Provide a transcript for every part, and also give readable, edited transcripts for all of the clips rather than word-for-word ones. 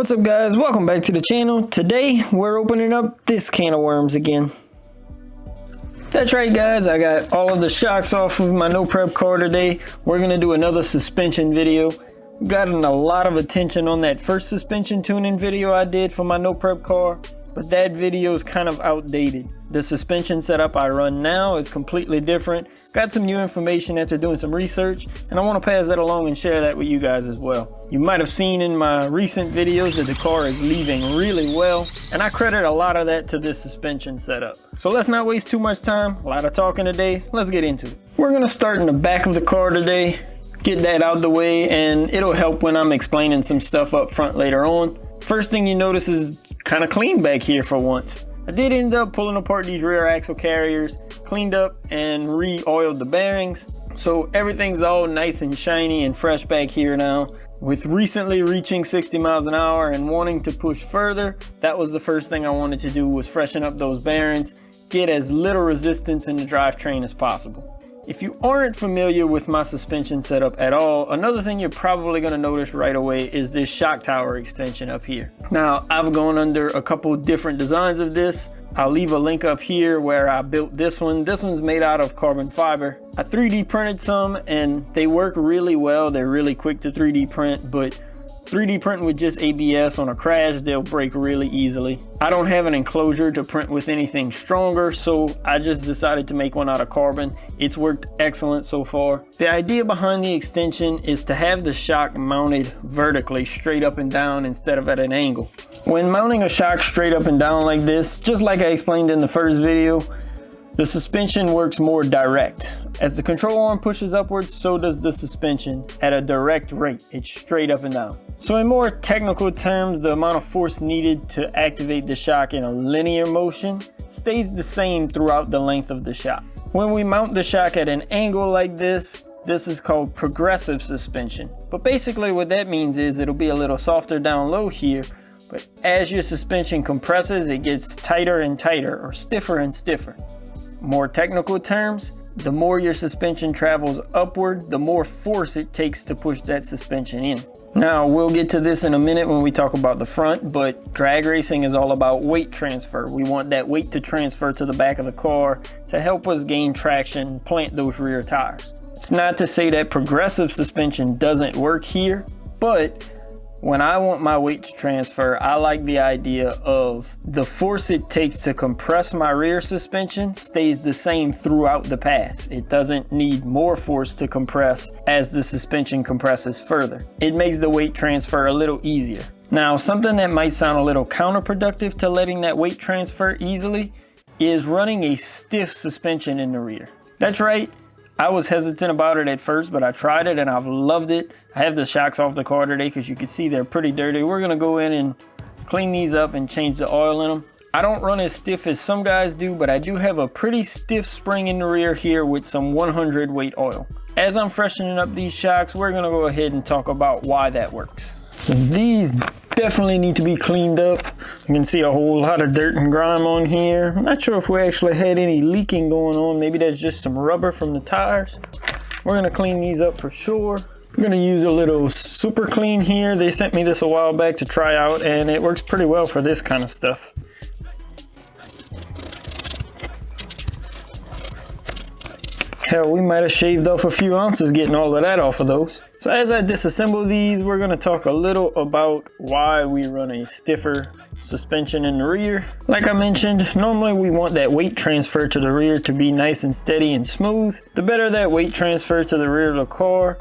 What's up guys, welcome back to the channel. Today we're opening up this can of worms again. That's right guys, I got all of the shocks off of my no prep car today. We're gonna do another suspension video. Gotten a lot of attention on that first suspension tuning video I did for my no prep car, but that video is kind of outdated. The suspension setup I run now is completely different. Got some new information after doing some research, and I want to pass that along and share that with you guys as well. You might have seen in my recent videos that the car is leaving really well, and I credit a lot of that to this suspension setup. So let's not waste too much time. A lot of talking today. Let's get into it. We're going to start in the back of the car today. Get that out the way, and it'll help when I'm explaining some stuff up front later on. First thing you notice is kind of clean back here for once. I did end up pulling apart these rear axle carriers, cleaned up and re-oiled the bearings. So everything's all nice and shiny and fresh back here now. With recently reaching 60 miles an hour and wanting to push further, that was the first thing I wanted to do, was freshen up those bearings, get as little resistance in the drivetrain as possible. If you aren't familiar with my suspension setup at all, another thing you're probably going to notice right away is this shock tower extension up here. Now, I've gone under a couple different designs of this. I'll leave a link up here where I built this one. This one's made out of carbon fiber. I 3D printed some and they work really well. They're really quick to 3D print, but 3D printing with just ABS on a crash, they'll break really easily. I don't have an enclosure to print with anything stronger, so I just decided to make one out of carbon. It's worked excellent so far. The idea behind the extension is to have the shock mounted vertically, straight up and down instead of at an angle. When mounting a shock straight up and down like this, just like I explained in the first video, the suspension works more direct. As the control arm pushes upwards, so does the suspension at a direct rate. It's straight up and down. So in more technical terms, the amount of force needed to activate the shock in a linear motion stays the same throughout the length of the shock. When we mount the shock at an angle like this is called progressive suspension. But basically what that means is it'll be a little softer down low here, but as your suspension compresses, it gets tighter and tighter, or stiffer and stiffer. More technical terms, the more your suspension travels upward, the more force it takes to push that suspension in. Now, we'll get to this in a minute when we talk about the front, but drag racing is all about weight transfer. We want that weight to transfer to the back of the car to help us gain traction and plant those rear tires. It's not to say that progressive suspension doesn't work here, but when I want my weight to transfer, I like the idea of the force it takes to compress my rear suspension stays the same throughout the pass. It doesn't need more force to compress as the suspension compresses further. It makes the weight transfer a little easier. Now, something that might sound a little counterproductive to letting that weight transfer easily is running a stiff suspension in the rear. That's right. I was hesitant about it at first, but I tried it and I've loved it. I have the shocks off the car today because you can see they're pretty dirty. We're gonna go in and clean these up and change the oil in them. I don't run as stiff as some guys do, but I do have a pretty stiff spring in the rear here with some 100 weight oil. As I'm freshening up these shocks, we're gonna go ahead and talk about why that works. So these definitely need to be cleaned up. You can see a whole lot of dirt and grime on here. I'm not sure if we actually had any leaking going on. Maybe that's just some rubber from the tires. We're gonna clean these up for sure. I'm gonna use a little super clean here. They sent me this a while back to try out and it works pretty well for this kind of stuff. Hell, we might have shaved off a few ounces getting all of that off of those. So as I disassemble these, we're gonna talk a little about why we run a stiffer suspension in the rear. Like I mentioned, normally we want that weight transfer to the rear to be nice and steady and smooth. The better that weight transfer to the rear of the car,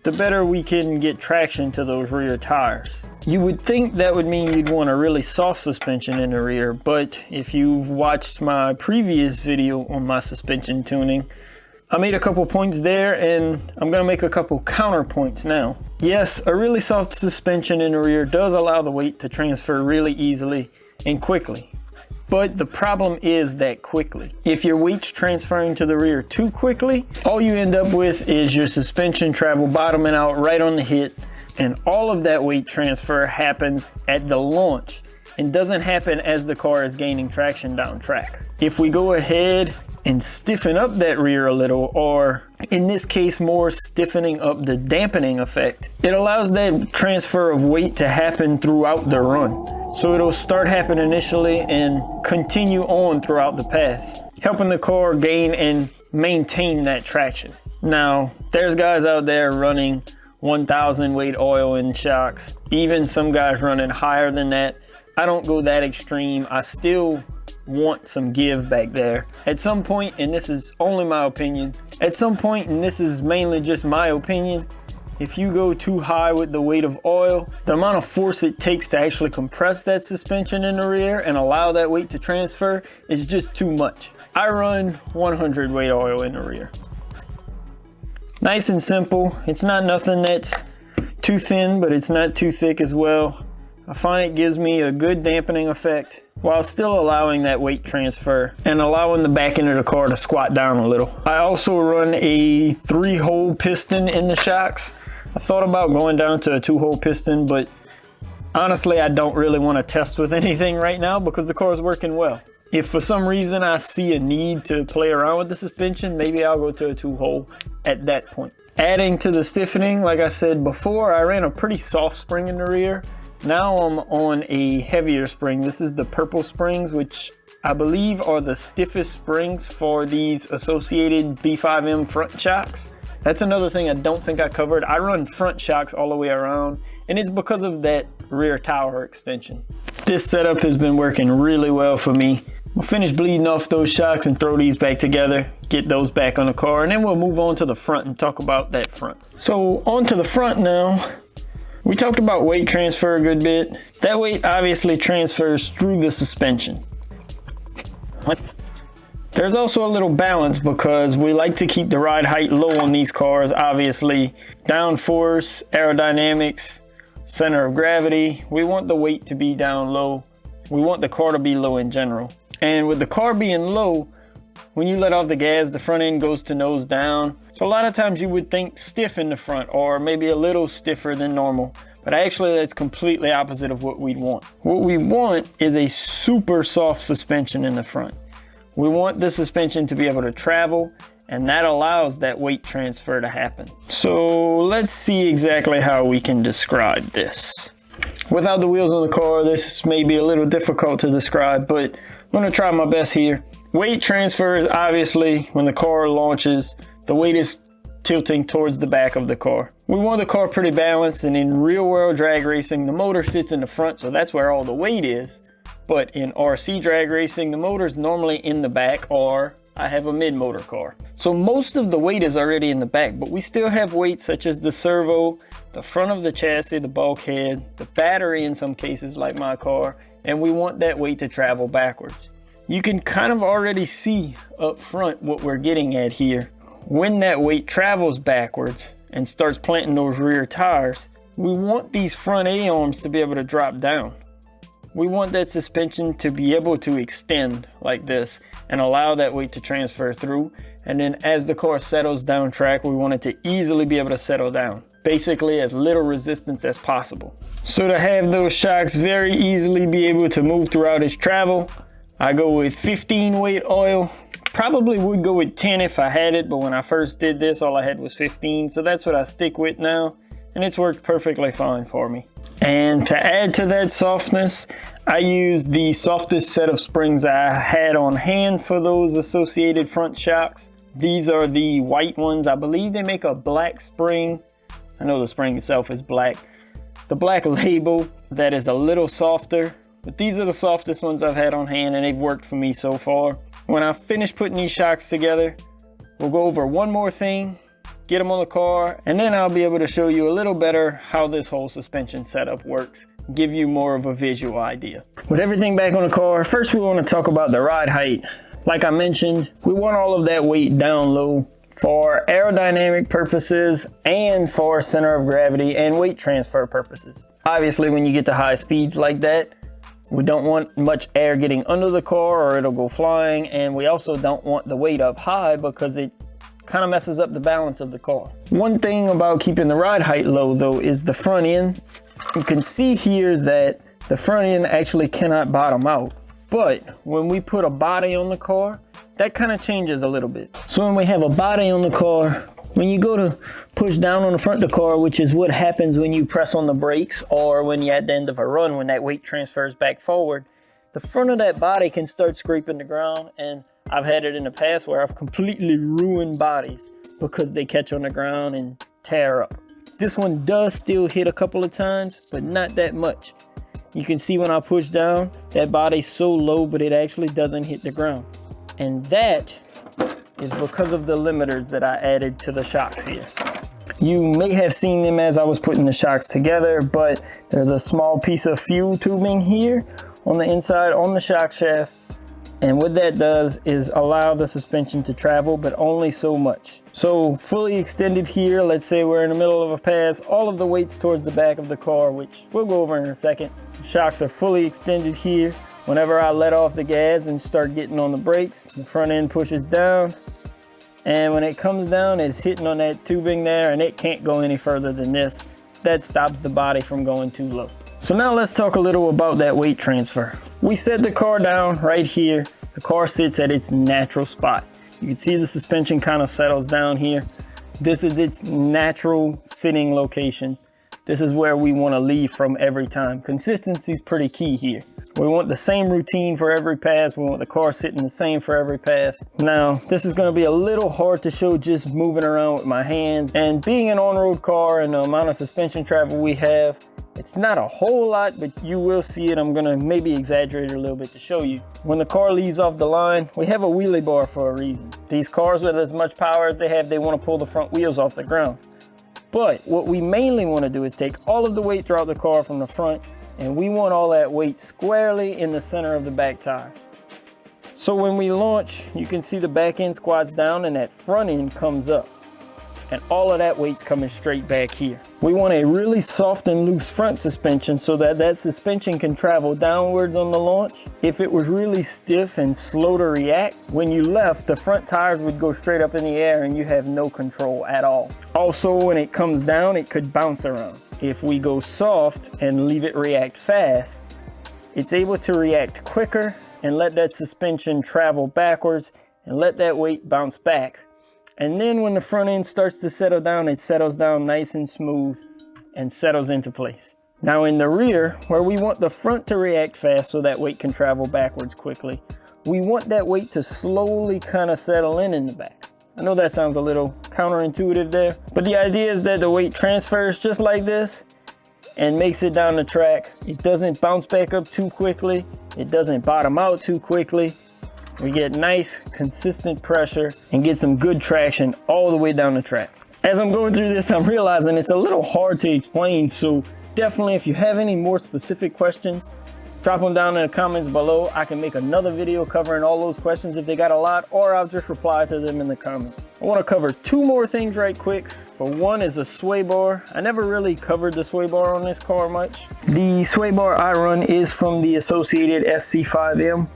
the better we can get traction to those rear tires. You would think that would mean you'd want a really soft suspension in the rear, but if you've watched my previous video on my suspension tuning, I made a couple points there and I'm gonna make a couple counterpoints now. Yes, a really soft suspension in the rear does allow the weight to transfer really easily and quickly. But the problem is that quickly. If your weight's transferring to the rear too quickly, all you end up with is your suspension travel bottoming out right on the hit, and all of that weight transfer happens at the launch and doesn't happen as the car is gaining traction down track. If we go ahead and stiffen up that rear a little, or in this case, more stiffening up the dampening effect. It allows that transfer of weight to happen throughout the run. So it'll start happening initially and continue on throughout the pass, helping the car gain and maintain that traction. Now, there's guys out there running 1,000 weight oil in shocks, even some guys running higher than that. I don't go that extreme. I still want some give back there. At some point, and this is only my opinion, at some point, and this is mainly just my opinion, if you go too high with the weight of oil, the amount of force it takes to actually compress that suspension in the rear and allow that weight to transfer is just too much. I run 100 weight oil in the rear. Nice and simple. It's not nothing that's too thin, but it's not too thick as well. I find it gives me a good dampening effect while still allowing that weight transfer and allowing the back end of the car to squat down a little. I also run a 3-hole piston in the shocks. I thought about going down to a 2-hole piston, but honestly, I don't really want to test with anything right now because the car is working well. If for some reason I see a need to play around with the suspension, maybe I'll go to a 2-hole at that point. Adding to the stiffening, like I said before, I ran a pretty soft spring in the rear. Now I'm on a heavier spring. This is the purple springs, which I believe are the stiffest springs for these associated B5M front shocks. That's another thing I don't think I covered. I run front shocks all the way around, and it's because of that rear tower extension. This setup has been working really well for me. We'll finish bleeding off those shocks and throw these back together, get those back on the car, and then we'll move on to the front and talk about that front. So on to the front now. We talked about weight transfer a good bit. That weight obviously transfers through the suspension. There's also a little balance because we like to keep the ride height low on these cars, obviously. Downforce, aerodynamics, center of gravity. We want the weight to be down low. We want the car to be low in general. And with the car being low, when you let off the gas, the front end goes to nose down. So a lot of times you would think stiff in the front or maybe a little stiffer than normal. But actually that's completely opposite of what we'd want. What we want is a super soft suspension in the front. We want the suspension to be able to travel, and that allows that weight transfer to happen. So let's see exactly how we can describe this. Without the wheels on the car, this may be a little difficult to describe, but I'm gonna try my best here. Weight transfer is obviously when the car launches, the weight is tilting towards the back of the car. We want the car pretty balanced, and in real world drag racing, the motor sits in the front, so that's where all the weight is. But in RC drag racing, the motor's normally in the back, or I have a mid-motor car. So most of the weight is already in the back, but we still have weight such as the servo, the front of the chassis, the bulkhead, the battery in some cases like my car, and we want that weight to travel backwards. You can kind of already see up front what we're getting at here. When that weight travels backwards and starts planting those rear tires, we want these front A-arms to be able to drop down. We want that suspension to be able to extend like this and allow that weight to transfer through. And then as the car settles down track, we want it to easily be able to settle down. Basically as little resistance as possible. So to have those shocks very easily be able to move throughout its travel, I go with 15 weight oil. Probably would go with 10 if I had it, but when I first did this, all I had was 15. So that's what I stick with now. And it's worked perfectly fine for me. And to add to that softness, I used the softest set of springs I had on hand for those associated front shocks. These are the white ones. I believe they make a black spring. I know the spring itself is black. The black label that is a little softer, but these are the softest ones I've had on hand and they've worked for me so far. When I finish putting these shocks together, we'll go over one more thing, get them on the car, and then I'll be able to show you a little better how this whole suspension setup works, give you more of a visual idea. With everything back on the car, first we want to talk about the ride height. Like I mentioned, we want all of that weight down low for aerodynamic purposes and for center of gravity and weight transfer purposes. Obviously, when you get to high speeds like that, we don't want much air getting under the car or it'll go flying, and we also don't want the weight up high because it kind of messes up the balance of the car. One thing about keeping the ride height low though is the front end. You can see here that the front end actually cannot bottom out, but when we put a body on the car, that kind of changes a little bit. So when we have a body on the car, when you go to push down on the front of the car, which is what happens when you press on the brakes or when you're at the end of a run, when that weight transfers back forward, the front of that body can start scraping the ground. And I've had it in the past where I've completely ruined bodies because they catch on the ground and tear up. This one does still hit a couple of times, but not that much. You can see when I push down, that body's so low, but it actually doesn't hit the ground. And that is because of the limiters that I added to the shocks here. You may have seen them as I was putting the shocks together, but there's a small piece of fuel tubing here on the inside on the shock shaft. And what that does is allow the suspension to travel, but only so much. So fully extended here, let's say we're in the middle of a pass, all of the weight's towards the back of the car, which we'll go over in a second. Shocks are fully extended here. Whenever I let off the gas and start getting on the brakes, the front end pushes down. And when it comes down, it's hitting on that tubing there, and it can't go any further than this. That stops the body from going too low. So now let's talk a little about that weight transfer. We set the car down right here. The car sits at its natural spot. You can see the suspension kind of settles down here. This is its natural sitting location. This is where we want to leave from every time. Consistency is pretty key here. We want the same routine for every pass. We want the car sitting the same for every pass. Now, this is going to be a little hard to show just moving around with my hands. And being an on-road car and the amount of suspension travel we have, it's not a whole lot, but you will see it. I'm going to maybe exaggerate it a little bit to show you. When the car leaves off the line, we have a wheelie bar for a reason. These cars with as much power as they have, they want to pull the front wheels off the ground. But what we mainly want to do is take all of the weight throughout the car from the front, and we want all that weight squarely in the center of the back tires. So when we launch, you can see the back end squats down and that front end comes up. And all of that weight's coming straight back here. We want a really soft and loose front suspension so that that suspension can travel downwards on the launch. If it was really stiff and slow to react, when you left, the front tires would go straight up in the air and you have no control at all. Also, when it comes down, it could bounce around. If we go soft and leave it react fast, it's able to react quicker and let that suspension travel backwards and let that weight bounce back. And then when the front end starts to settle down, it settles down nice and smooth and settles into place. Now in the rear, where we want the front to react fast so that weight can travel backwards quickly, we want that weight to slowly kind of settle in the back. I know that sounds a little counterintuitive there, but the idea is that the weight transfers just like this and makes it down the track. It doesn't bounce back up too quickly. It doesn't bottom out too quickly. We get nice, consistent pressure and get some good traction all the way down the track. As I'm going through this, I'm realizing it's a little hard to explain, so definitely if you have any more specific questions, drop them down in the comments below. I can make another video covering all those questions if they got a lot, or I'll just reply to them in the comments. I want to cover two more things right quick. For one is a sway bar. I never really covered the sway bar on this car much. The sway bar I run is from the Associated SC5M.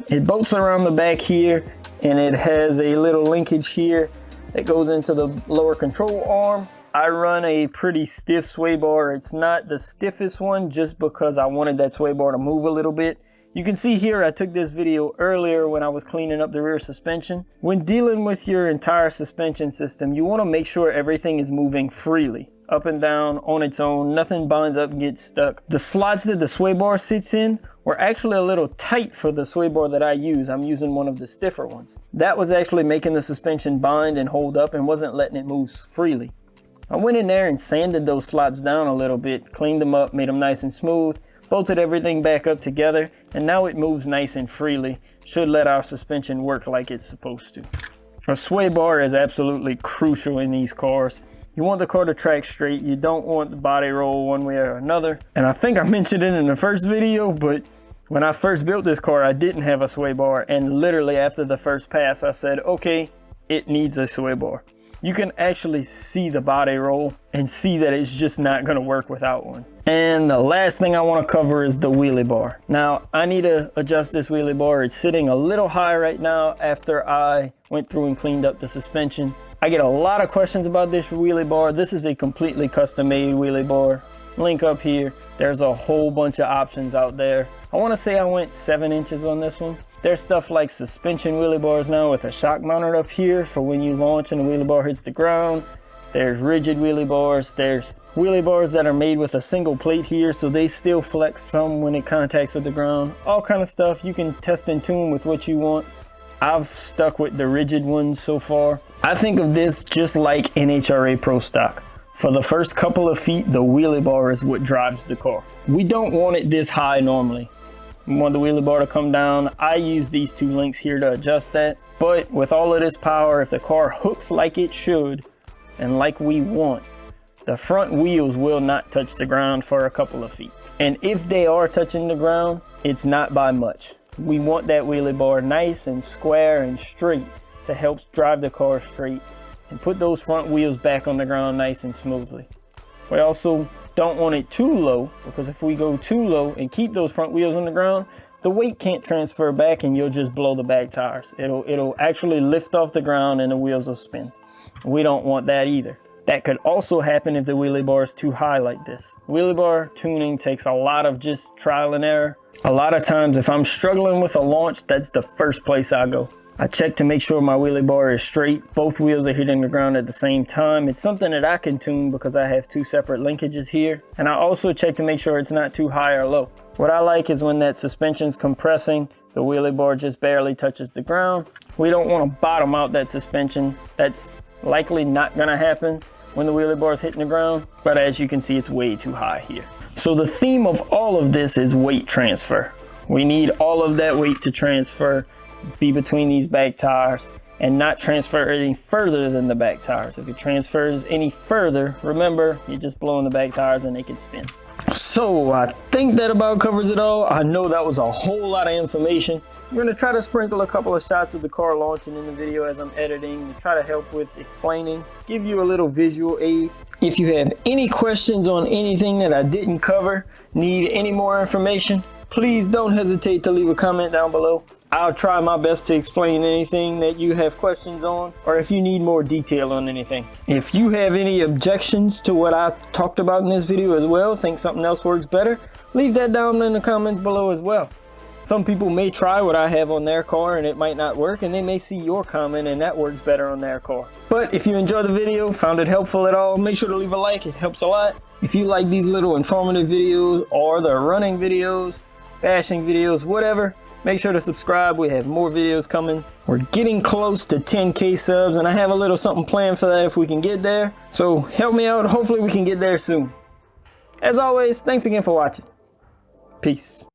It bolts around the back here, and it has a little linkage here that goes into the lower control arm. I run a pretty stiff sway bar. It's not the stiffest one just because I wanted that sway bar to move a little bit. You can see here I took this video earlier when I was cleaning up the rear suspension. When dealing with your entire suspension system, you want to make sure everything is moving freely, up and down on its own. Nothing binds up and gets stuck. The slots that the sway bar sits in were actually a little tight for the sway bar that I use. I'm using one of the stiffer ones. That was actually making the suspension bind and hold up and wasn't letting it move freely. I went in there and sanded those slots down a little bit, cleaned them up, made them nice and smooth, bolted everything back up together, and now it moves nice and freely. Should let our suspension work like it's supposed to. A sway bar is absolutely crucial in these cars. You want the car to track straight. You don't want the body roll one way or another. And I think I mentioned it in the first video, but when I first built this car, I didn't have a sway bar. And literally after the first pass, I said, okay, it needs a sway bar. You can actually see the body roll and see that it's just not gonna work without one. And the last thing I wanna cover is the wheelie bar. Now, I need to adjust this wheelie bar. It's sitting a little high right now after I went through and cleaned up the suspension. I get a lot of questions about this wheelie bar. This is a completely custom made wheelie bar. Link up here. There's a whole bunch of options out there. I wanna say I went 7 inches on this one. There's stuff like suspension wheelie bars now with a shock mounted up here for when you launch and the wheelie bar hits the ground. There's rigid wheelie bars. There's wheelie bars that are made with a single plate here, so they still flex some when it contacts with the ground. All kind of stuff. You can test and tune with what you want. I've stuck with the rigid ones so far. I think of this just like NHRA Pro Stock. For the first couple of feet, the wheelie bar is what drives the car. We don't want it this high normally. We want the wheelie bar to come down. I use these two links here to adjust that. But with all of this power, if the car hooks like it should and like we want, the front wheels will not touch the ground for a couple of feet. And if they are touching the ground, it's not by much. We want that wheelie bar nice and square and straight to help drive the car straight and put those front wheels back on the ground nice and smoothly. We also don't want it too low, because if we go too low and keep those front wheels on the ground, the weight can't transfer back and you'll just blow the back tires. It'll actually lift off the ground and the wheels will spin. We don't want that either. That could also happen if the wheelie bar is too high like this. Wheelie bar tuning takes a lot of just trial and error. A lot of times if I'm struggling with a launch, that's the first place I go. I check to make sure my wheelie bar is straight. Both wheels are hitting the ground at the same time. It's something that I can tune because I have two separate linkages here. And I also check to make sure it's not too high or low. What I like is when that suspension's compressing, the wheelie bar just barely touches the ground. We don't want to bottom out that suspension. That's likely not gonna happen when the wheelie bar is hitting the ground. But as you can see, it's way too high here. So the theme of all of this is weight transfer. We need all of that weight to transfer, be between these back tires, and not transfer any further than the back tires. If it transfers any further, remember, you're just blowing the back tires and they can spin. So I think that about covers it all. I know that was a whole lot of information. I'm gonna try to sprinkle a couple of shots of the car launching in the video as I'm editing to try to help with explaining, give you a little visual aid. If you have any questions on anything that I didn't cover, need any more information, please don't hesitate to leave a comment down below. I'll try my best to explain anything that you have questions on, or if you need more detail on anything. If you have any objections to what I talked about in this video as well, think something else works better, leave that down in the comments below as well. Some people may try what I have on their car and it might not work, and they may see your comment and that works better on their car. But if you enjoyed the video, found it helpful at all, make sure to leave a like, it helps a lot. If you like these little informative videos or the running videos, bashing videos, whatever, make sure to subscribe. We have more videos coming. We're getting close to 10K subs and I have a little something planned for that if we can get there. So help me out. Hopefully we can get there soon. As always, thanks again for watching. Peace.